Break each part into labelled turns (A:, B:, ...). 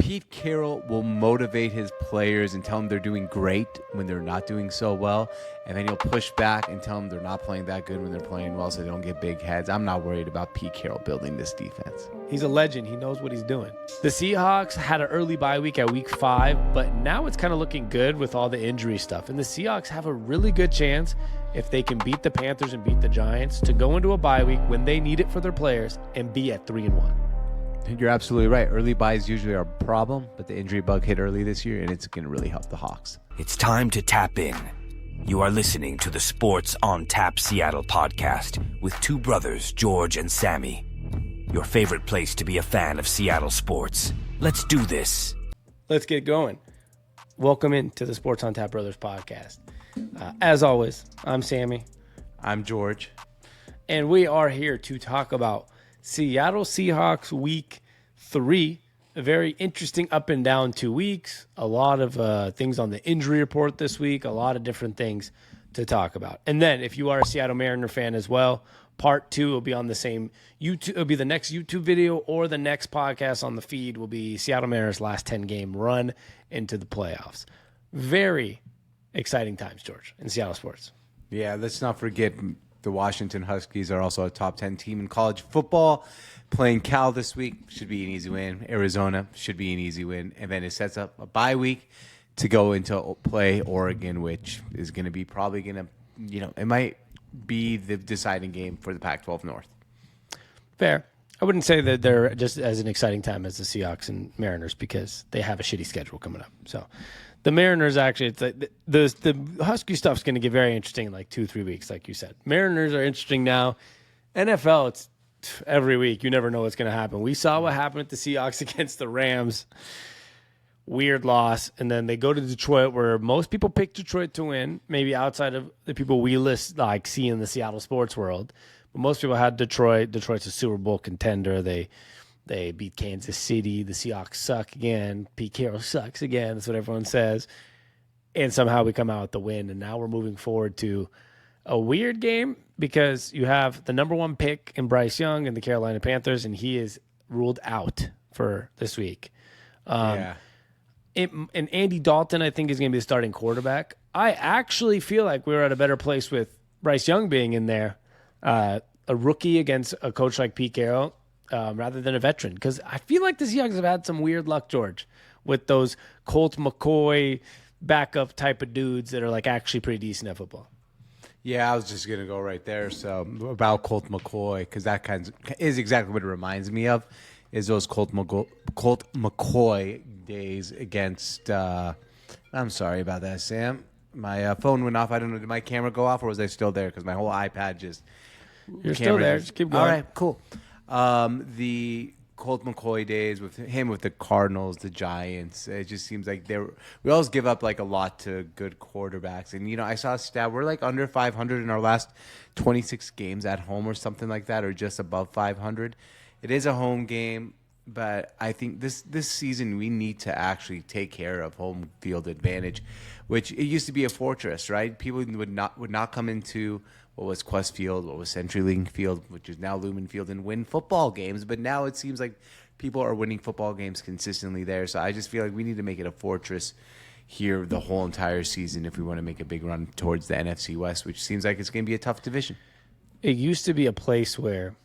A: Pete Carroll will motivate his players and tell them they're doing great when they're not doing so well. And then he'll push back and tell them they're not playing that good when they're playing well so they don't get big heads. I'm not worried about Pete Carroll building this defense.
B: He's a legend. He knows what he's doing. The Seahawks had an early bye week at week 5, but now it's kind of looking good with all the injury stuff. And the Seahawks have a really good chance, if they can beat the Panthers and beat the Giants, to go into a bye week when they need it for their players and be at 3-1.
A: You're absolutely right. Early buys usually are a problem, but the injury bug hit early this year, and it's going to really help the Hawks.
C: It's time to tap in. You are listening to the Sports on Tap Seattle podcast with two brothers, George and Sammy. Your favorite place to be a fan of Seattle sports. Let's do this.
B: Let's get going. Welcome into the Sports on Tap Brothers podcast. As always, I'm Sammy.
A: I'm George.
B: And we are here to talk about Seattle Seahawks week 3. A very interesting up and down 2 weeks. A lot of things on the injury report this week. A lot of different things to talk about. And then if you are a Seattle Mariner fan as well, part 2 will be on the same YouTube. It'll be the next YouTube video, or the next podcast on the feed will be Seattle Mariners' last 10-game run into the playoffs. Very exciting times, George, in Seattle sports.
A: Yeah, let's not forget the Washington Huskies are also a top 10 team in college football. Playing Cal this week should be an easy win. Arizona should be an easy win. And then it sets up a bye week to go into play Oregon, which is going to be probably going to, it might be the deciding game for the Pac-12 North. Fair.
B: I wouldn't say that they're just as an exciting time as the Seahawks and Mariners because they have a shitty schedule coming up. So the Mariners actually, it's like the Husky stuff's going to get very interesting in like 2-3 weeks, like you said. Mariners are interesting now. NFL, it's every week. You never know what's going to happen. We saw what happened with the Seahawks against the Rams. Weird loss. And then they go to Detroit, where most people pick Detroit to win, maybe outside of the people we see in the Seattle sports world. But most people had Detroit. Detroit's a Super Bowl contender. They beat Kansas City. The Seahawks suck again. Pete Carroll sucks again. That's what everyone says. And somehow we come out with the win. And now we're moving forward to a weird game because you have the number 1 pick in Bryce Young and the Carolina Panthers, and he is ruled out for this week. And Andy Dalton, I think, is going to be the starting quarterback. I actually feel like we were at a better place with Bryce Young being in there, a rookie against a coach like Pete Carroll, rather than a veteran. Because I feel like the Seahawks have had some weird luck, George, with those Colt McCoy backup type of dudes that are like actually pretty decent at football.
A: Yeah, I was just going to go right there. So about Colt McCoy, because that is exactly what it reminds me of, is those Colt McCoy days against I'm sorry about that, Sam. My phone went off. I don't know. Did my camera go off, or was I still there? Because my whole iPad just...
B: You're still there. Just keep going.
A: All right, cool. The Colt McCoy days with him with the Cardinals, the Giants, it just seems like we always give up like a lot to good quarterbacks. And, I saw a stat. We're like under 500 in our last 26 games at home or something like that, or just above 500. It is a home game, but I think this season we need to actually take care of home field advantage, which it used to be a fortress, right? People would not come into what was Quest Field, what was CenturyLink Field, which is now Lumen Field, and win football games. But now it seems like people are winning football games consistently there. So I just feel like we need to make it a fortress here the whole entire season if we want to make a big run towards the NFC West, which seems like it's going to be a tough division.
B: It used to be a place where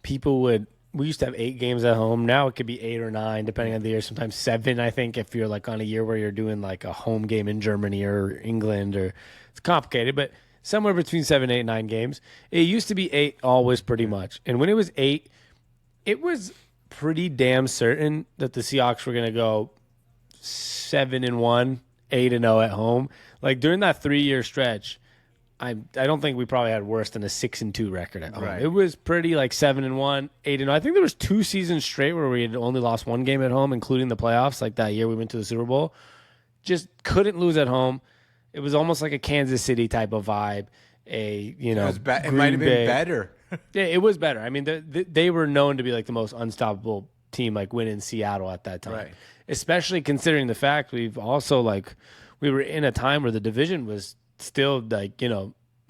B: we used to have 8 games at home. Now it could be 8 or 9, depending on the year. Sometimes 7, I think, if you're like on a year where you're doing like a home game in Germany or England, or it's complicated, but somewhere between 7, 8, 9 games. It used to be 8 always pretty much. And when it was 8, it was pretty damn certain that the Seahawks were going to go 7-1, 8-0 at home. Like during that 3-year stretch, I don't think we probably had worse than a 6-2 record at home.
A: Right.
B: It was pretty like 7-1, 8-0. I think there was 2 seasons straight where we had only lost 1 game at home, including the playoffs. Like that year we went to the Super Bowl, just couldn't lose at home. It was almost like a Kansas City type of vibe. It
A: might have been better.
B: Yeah, it was better. I mean, they were known to be like the most unstoppable team, like winning Seattle at that time.
A: Right.
B: Especially considering the fact we've also we were in a time where the division was still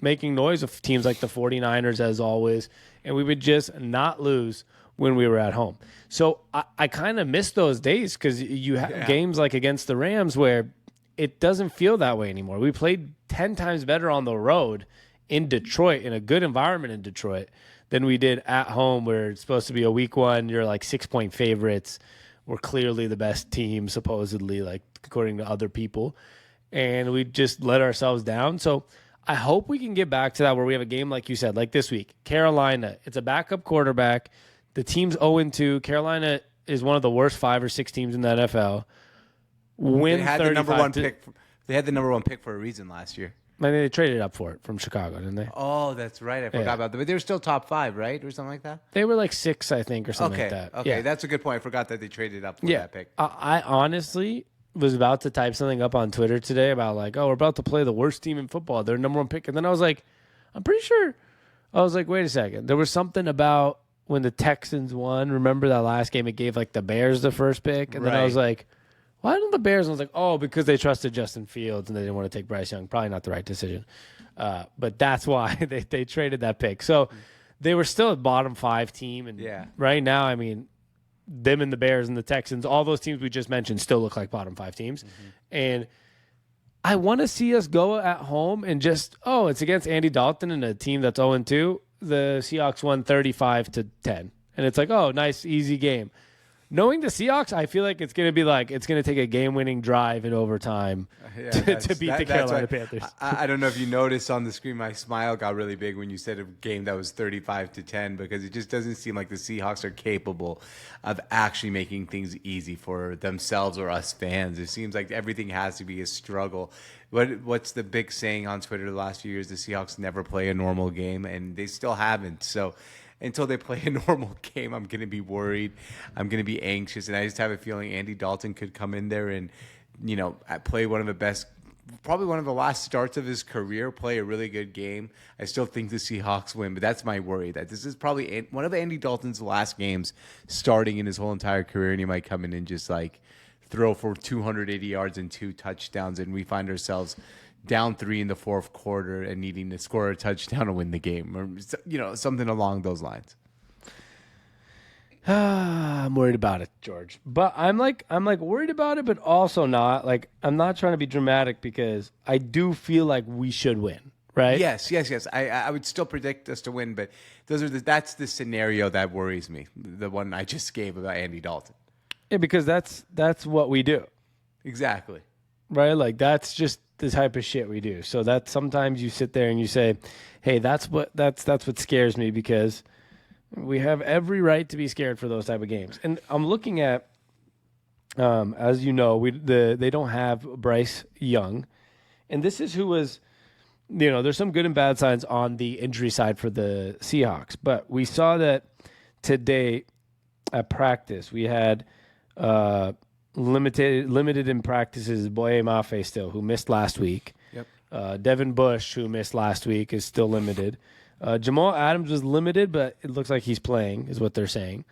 B: making noise of teams like the 49ers as always, and we would just not lose when we were at home. So I kind of miss those days because you have games like against the Rams where it doesn't feel that way anymore. We played 10 times better on the road in Detroit, in a good environment in Detroit, than we did at home where it's supposed to be a week one. You're like 6-point favorites. We're clearly the best team, supposedly, like according to other people. And we just let ourselves down. So I hope we can get back to that where we have a game like you said, like this week. Carolina, it's a backup quarterback. The team's 0-2. Carolina is one of the worst 5 or 6 teams in the NFL.
A: They had the number one pick. They had the number 1 pick for a reason last year.
B: I mean, they traded up for it from Chicago, didn't they?
A: Oh, that's right. I forgot about that. But they were still top 5, right? Or something like that?
B: They were like 6, I think, or something like that.
A: Okay, that's a good point. I forgot that they traded up for that pick.
B: I honestly was about to type something up on Twitter today about like, oh, we're about to play the worst team in football. They're number 1 pick. And then I was like, I'm pretty sure. I was like, wait a second. There was something about when the Texans won. Remember that last game? It gave like the Bears the first pick. And then I was like, why don't the Bears? And I was like, oh, because they trusted Justin Fields and they didn't want to take Bryce Young. Probably not the right decision. But that's why they traded that pick. So they were still a bottom 5 team. And right now, I mean, them and the Bears and the Texans, all those teams we just mentioned still look like bottom 5 teams. And I want to see us go at home and just, it's against Andy Dalton and a team that's 0-2. The Seahawks won 35-10. And it's like, oh, nice, easy game. Knowing the Seahawks, I feel like it's going to be like it's going to take a game-winning drive in overtime to beat the Carolina Panthers.
A: I don't know if you noticed on the screen, my smile got really big when you said a game that was 35-10 because it just doesn't seem like the Seahawks are capable of actually making things easy for themselves or us fans. It seems like everything has to be a struggle. What's the big saying on Twitter the last few years? The Seahawks never play a normal game, and they still haven't. So until they play a normal game, I'm going to be worried. I'm going to be anxious. And I just have a feeling Andy Dalton could come in there and, play one of the best, probably one of the last starts of his career, play a really good game. I still think the Seahawks win, but that's my worry, that this is probably one of Andy Dalton's last games starting in his whole entire career, and he might come in and just, throw for 280 yards and 2 touchdowns, and we find ourselves down 3 in the fourth quarter and needing to score a touchdown to win the game, or something along those lines.
B: I'm worried about it, George. But I'm worried about it, but also not. Like, I'm not trying to be dramatic because I do feel like we should win, right?
A: Yes. I would still predict us to win, but that's the scenario that worries me. The one I just gave about Andy Dalton.
B: Yeah, because that's what we do.
A: Exactly.
B: Right? Like, that's just the type of shit we do. So that sometimes you sit there and you say, hey, that's what scares me, because we have every right to be scared for those type of games. And I'm looking at, as you know, they don't have Bryce Young. And this is who was, there's some good and bad signs on the injury side for the Seahawks. But we saw that today at practice, we had limited in practices Boye Mafe still, who missed last week. Yep. Devin Bush, who missed last week, is still limited. Jamal Adams was limited, but it looks like he's playing, is what they're saying.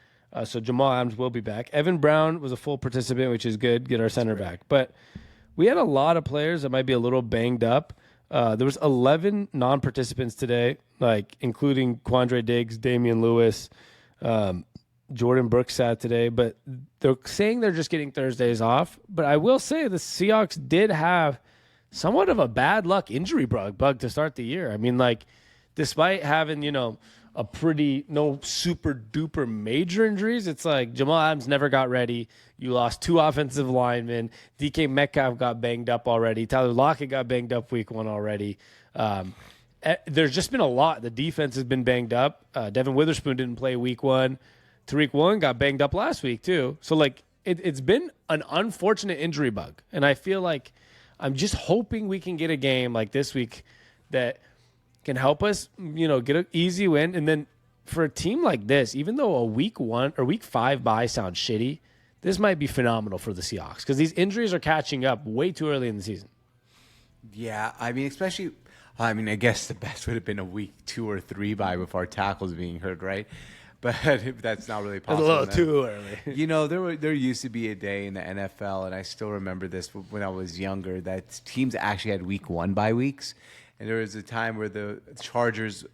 B: So Jamal Adams will be back. Evan Brown was a full participant, which is good. Get our center back. But we had a lot of players that might be a little banged up. There was 11 non-participants today, including Quandre Diggs, Damian Lewis, Jordan Brooks sat today, but they're saying they're just getting Thursdays off. But I will say the Seahawks did have somewhat of a bad luck injury bug to start the year. I mean, despite having, a pretty no super duper major injuries, it's like Jamal Adams never got ready. You lost 2 offensive linemen. DK Metcalf got banged up already. Tyler Lockett got banged up week 1 already. There's just been a lot. The defense has been banged up. Devin Witherspoon didn't play week 1. Tariq Woolen got banged up last week too. So it's been an unfortunate injury bug. And I feel like I'm just hoping we can get a game like this week that can help us, get an easy win. And then for a team like this, even though a week 1 or week 5 bye sounds shitty, this might be phenomenal for the Seahawks because these injuries are catching up way too early in the season.
A: Yeah, I mean, I guess the best would have been a week 2 or 3 bye before tackles being hurt, right? But that's not really possible.
B: It's a little too early.
A: There used to be a day in the NFL, and I still remember this when I was younger, that teams actually had week 1 bye weeks. And there was a time where the Chargers,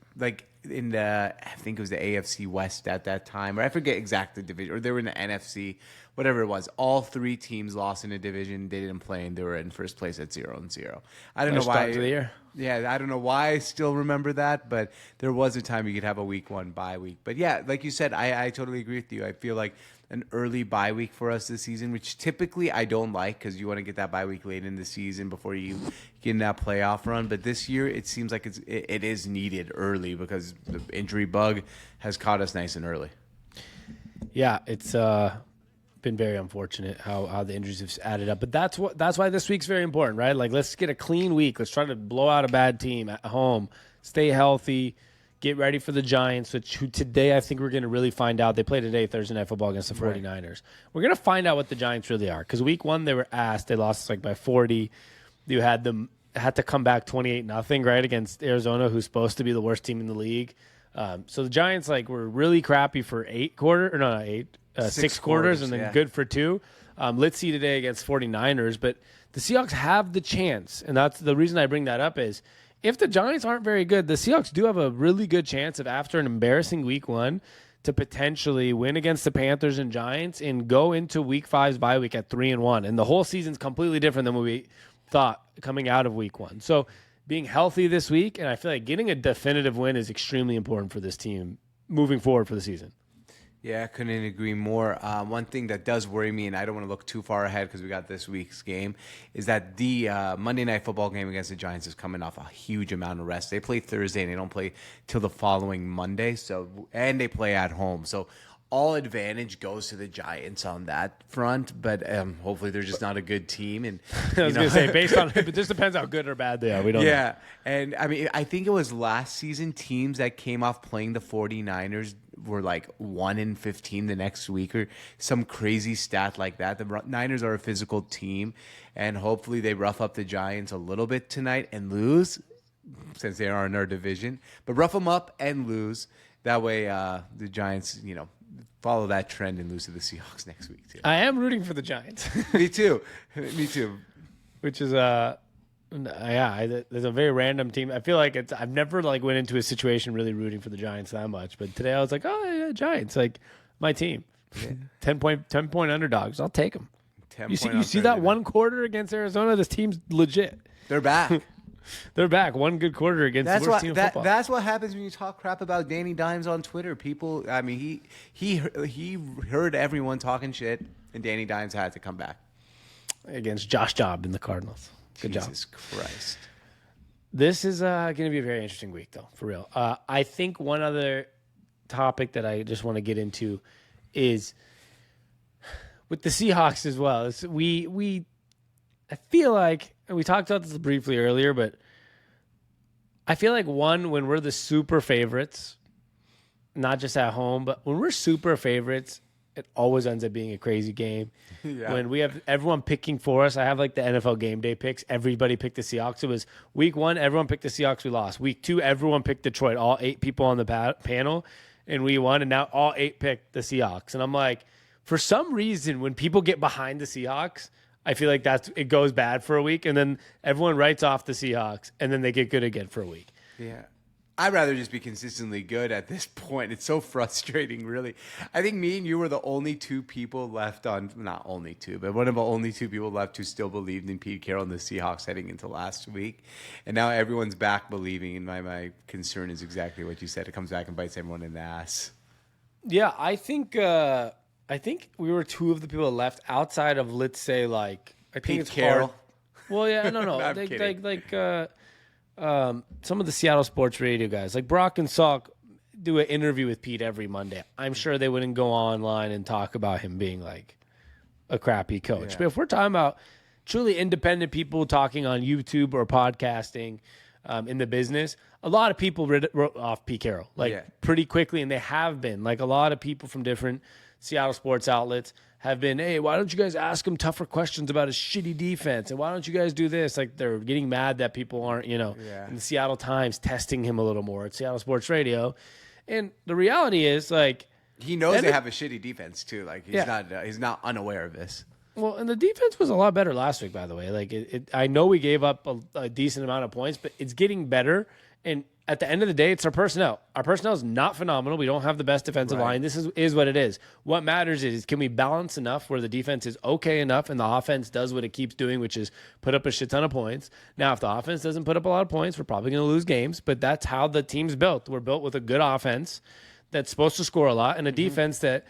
A: in the, I think it was the AFC West at that time, or I forget exactly the division, or they were in the NFC, whatever it was. All three teams lost in a division. They didn't play, and they were in first place at 0-0. I don't know why.
B: Start of the year.
A: Yeah, I don't know why I still remember that, but there was a time you could have a week 1 bye week. But yeah, like you said, I totally agree with you. I feel like an early bye week for us this season, which typically I don't like because you want to get that bye week late in the season before you get in that playoff run. But this year it seems like it is needed early because the injury bug has caught us nice and early.
B: Yeah, it's been very unfortunate how the injuries have added up. But that's why this week's very important, right? Like, let's get a clean week. Let's try to blow out a bad team at home. Stay healthy. Get ready for the Giants, who today I think we're going to really find out. They play today, Thursday Night Football, against the 49ers. Right. We're going to find out what the Giants really are. Because week 1, they were asked. They lost by 40. You had to come back 28-0, right, against Arizona, who's supposed to be the worst team in the league. So the Giants were really crappy for 6 quarters, and then good for 2. Let's see today against 49ers. But the Seahawks have the chance, and that's the reason I bring that up is if the Giants aren't very good, the Seahawks do have a really good chance of, after an embarrassing week 1, to potentially win against the Panthers and Giants and go into week 5's bye week at 3-1. And the whole season's completely different than what we thought coming out of week 1. So being healthy this week, and I feel like getting a definitive win is extremely important for this team moving forward for the season.
A: Yeah, I couldn't agree more. One thing that does worry me, and I don't want to look too far ahead because we got this week's game, is that the Monday Night Football game against the Giants is coming off a huge amount of rest. They play Thursday, and they don't play till the following Monday, and they play at home. So all advantage goes to the Giants on that front, but hopefully they're just not a good team. And
B: I was going to say, based on it just depends how good or bad they are. We don't know.
A: Yeah, and I mean, I think it was last season teams that came off playing the 49ers were 1-15 the next week or some crazy stat like that. The Niners are a physical team, and hopefully they rough up the Giants a little bit tonight and lose, since they are in our division. But rough them up and lose. That way the Giants, follow that trend and lose to the Seahawks next week too.
B: I am rooting for the Giants.
A: Me too.
B: Which is there's a very random team. I feel like I've never went into a situation really rooting for the Giants that much, but today I was like, oh yeah, Giants, my team. Yeah. 10 point underdogs. I'll take them. You see that one quarter against Arizona? This team's legit.
A: They're back.
B: They're back. One good quarter against the worst team in football.
A: That's what happens when you talk crap about Danny Dimes on Twitter. People, I mean, he heard everyone talking shit, and Danny Dimes had to come back
B: against Josh Job and the Cardinals. Good job.
A: Jesus Christ.
B: This is going to be a very interesting week, though, for real. I think one other topic that I just want to get into is with the Seahawks as well. I feel like, and we talked about this briefly earlier, but I feel like, when we're the super favorites, not just at home, but when we're super favorites, it always ends up being a crazy game. Yeah. When we have everyone picking for us, I have the NFL game day picks. Everybody picked the Seahawks. It was week 1, everyone picked the Seahawks. We lost. Week 2, everyone picked Detroit. All 8 people on the panel, and we won. And now all 8 picked the Seahawks. And I'm like, for some reason, when people get behind the Seahawks, I feel like it goes bad for a week, and then everyone writes off the Seahawks, and then they get good again for a week.
A: Yeah. I'd rather just be consistently good at this point. It's so frustrating, really. I think me and you were the only 2 people left not only 2, but one of the only 2 people left who still believed in Pete Carroll and the Seahawks heading into last week. And now everyone's back believing, and my concern is exactly what you said. It comes back and bites everyone in the ass.
B: Yeah, I think we were 2 of the people left outside of, let's say, I think
A: Pete
B: it's
A: Carroll.
B: Hard. Well, yeah, no. Some of the Seattle sports radio guys, like Brock and Salk, do an interview with Pete every Monday. I'm sure they wouldn't go online and talk about him being a crappy coach. Yeah. But if we're talking about truly independent people talking on YouTube or podcasting in the business, a lot of people wrote off Pete Carroll pretty quickly, and they have been. A lot of people from different Seattle sports outlets have been, hey, why don't you guys ask him tougher questions about his shitty defense? And why don't you guys do this? They're getting mad that people aren't, in the Seattle Times testing him a little more at Seattle Sports Radio. And the reality is,
A: he knows they have a shitty defense too. He's not unaware of this.
B: Well, and the defense was a lot better last week, by the way. I know we gave up a decent amount of points, but it's getting better. And at the end of the day, it's our personnel. Our personnel is not phenomenal. We don't have the best defensive line. This is what it is. What matters is can we balance enough where the defense is okay enough and the offense does what it keeps doing, which is put up a shit ton of points. Now, if the offense doesn't put up a lot of points, we're probably going to lose games, but that's how the team's built. We're built with a good offense that's supposed to score a lot and a defense that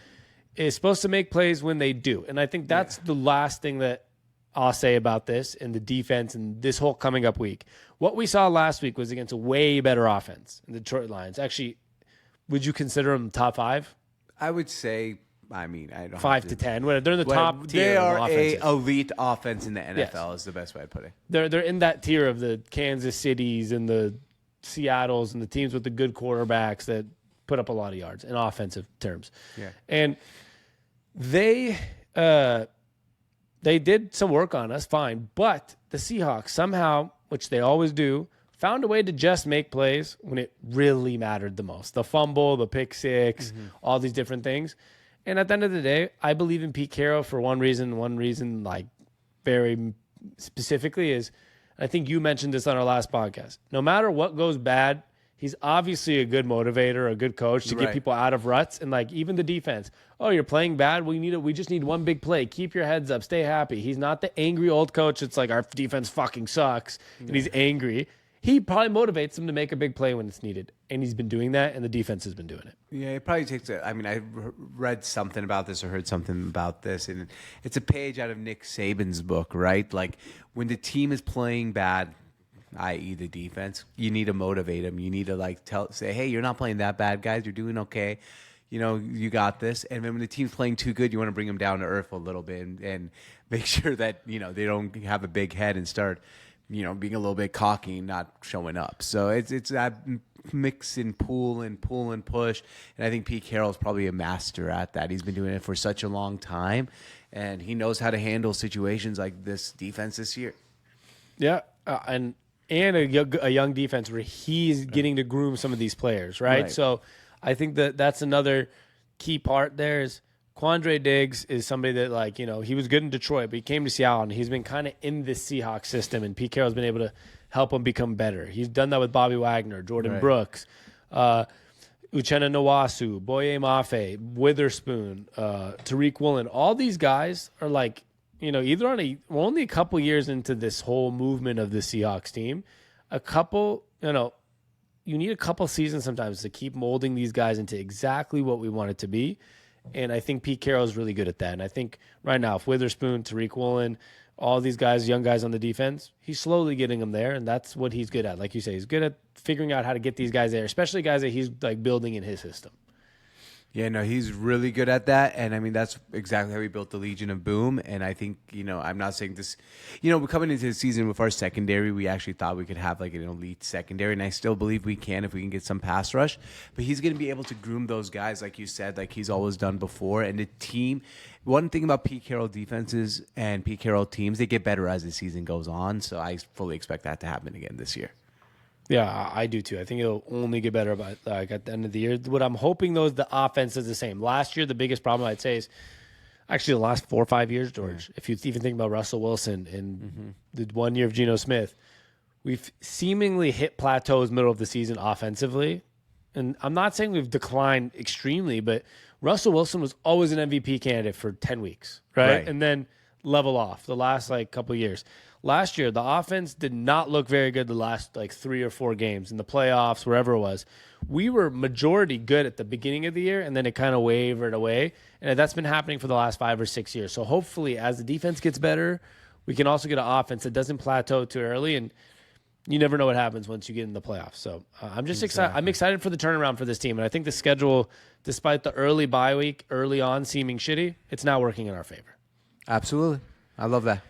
B: is supposed to make plays when they do. And I think that's the last thing that I'll say about this and the defense and this whole coming up week. What we saw last week was against a way better offense in the Detroit Lions. Actually, would you consider them top 5?
A: I would say, I don't
B: 5 to 10. They're in the top tier.
A: They are
B: of
A: a elite offense in the NFL.
B: Yes.
A: Is the best way to put it.
B: They're in that tier of the Kansas Cities and the Seattles and the teams with the good quarterbacks that put up a lot of yards in offensive terms.
A: Yeah,
B: and they did some work on us, fine, but the Seahawks somehow, which they always do, found a way to just make plays when it really mattered the most. The fumble, the pick six, all these different things. And at the end of the day, I believe in Pete Carroll for one reason, like very specifically is, I think you mentioned this on our last podcast. No matter what goes bad, he's obviously a good motivator, a good coach to get people out of ruts. And like even the defense, oh, you're playing bad. We just need one big play. Keep your heads up. Stay happy. He's not the angry old coach. It's like our defense fucking sucks and he's angry. He probably motivates them to make a big play when it's needed. And he's been doing that, and the defense has been doing it.
A: Yeah, it probably takes I read something about this or heard something about this, and it's a page out of Nick Saban's book, right? Like when the team is playing bad, i.e. the defense, you need to motivate them. You need to say, hey, you're not playing that bad, guys. You're doing okay. You got this. And then when the team's playing too good, you want to bring them down to earth a little bit and make sure that, they don't have a big head and start, being a little bit cocky and not showing up. So it's that mix and pull and push. And I think Pete Carroll's probably a master at that. He's been doing it for such a long time, and he knows how to handle situations like this defense this year.
B: Yeah, and a young defense where he's getting to groom some of these players, right? So I think that's another key part there is Quandre Diggs is somebody that, he was good in Detroit, but he came to Seattle, and he's been kind of in this Seahawks system, and Pete Carroll's been able to help him become better. He's done that with Bobby Wagner, Jordan Brooks, Uchenna Nwasu, Boye Mafe, Witherspoon, Tariq Woolen. All these guys are either we're only a couple years into this whole movement of the Seahawks team. You need a couple seasons sometimes to keep molding these guys into exactly what we want it to be. And I think Pete Carroll is really good at that. And I think right now, if Witherspoon, Tariq Woolen, all these guys, young guys on the defense, he's slowly getting them there. And that's what he's good at. Like you say, he's good at figuring out how to get these guys there, especially guys that he's building in his system.
A: Yeah, no, he's really good at that. And that's exactly how we built the Legion of Boom. And I think, I'm not saying this, we're coming into the season with our secondary. We actually thought we could have an elite secondary. And I still believe we can if we can get some pass rush. But he's going to be able to groom those guys, like you said, like he's always done before. And the team, one thing about Pete Carroll defenses and Pete Carroll teams, they get better as the season goes on. So I fully expect that to happen again this year.
B: Yeah, I do too. I think it'll only get better at the end of the year. What I'm hoping, though, is the offense is the same. Last year, the biggest problem I'd say is actually the last 4 or 5 years, George. If you even think about Russell Wilson and the 1 year of Geno Smith, we've seemingly hit plateaus middle of the season offensively. And I'm not saying we've declined extremely, but Russell Wilson was always an MVP candidate for 10 weeks, right? And then level off the last couple of years. Last year, the offense did not look very good the last 3 or 4 games in the playoffs, wherever it was. We were majority good at the beginning of the year, and then it kind of wavered away. And that's been happening for the last 5 or 6 years. So hopefully, as the defense gets better, we can also get an offense that doesn't plateau too early. And you never know what happens once you get in the playoffs. So I'm just excited. I'm excited for the turnaround for this team. And I think the schedule, despite the early bye week, early on seeming shitty, it's now working in our favor.
A: Absolutely. I love that.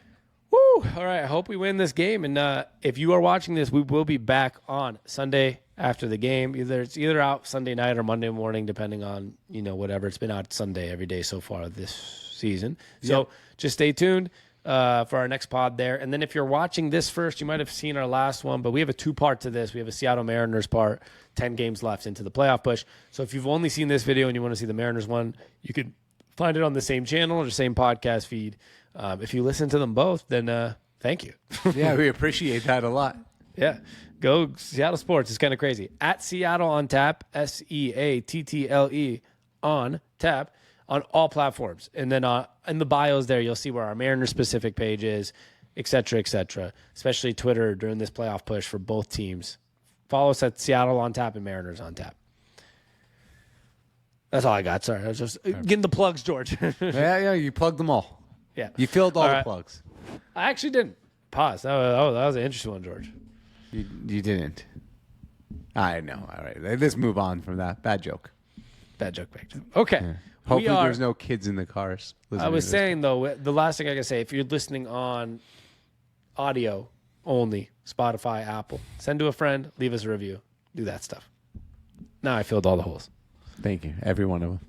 B: Woo! All right, I hope we win this game. And if you are watching this, we will be back on Sunday after the game. It's either out Sunday night or Monday morning, depending on whatever. It's been out Sunday every day so far this season. So just stay tuned for our next pod there. And then if you're watching this first, you might have seen our last one, but we have a 2-part to this. We have a Seattle Mariners part, 10 games left into the playoff push. So if you've only seen this video and you want to see the Mariners one, you could find it on the same channel or the same podcast feed. If you listen to them both, then thank you.
A: Yeah, we appreciate that a lot.
B: Yeah. Go Seattle Sports. It's kind of crazy. At Seattle on tap, SEATTLE on tap on all platforms. And then in the bios there, you'll see where our Mariners specific page is, et cetera, especially Twitter during this playoff push for both teams. Follow us at Seattle on tap and Mariners on tap. That's all I got. Sorry. I was just getting the plugs, George.
A: Yeah, you plugged them all.
B: Yeah.
A: You filled all the
B: right.
A: plugs.
B: I actually didn't. Pause. That was an interesting one, George.
A: You didn't. I know. All right. Let's move on from that. Bad joke.
B: Bad joke. Okay.
A: Yeah. Hopefully there's no kids in the cars.
B: I was saying, though, the last thing I can say, if you're listening on audio only, Spotify, Apple, send to a friend, leave us a review. Do that stuff. Now I filled all the holes.
A: Thank you. Every one of them.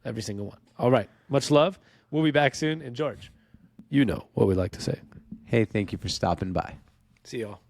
B: Every single one. All right. Much love. We'll be back soon. And George, you know what we like to say.
A: Hey, thank you for stopping by.
B: See y'all.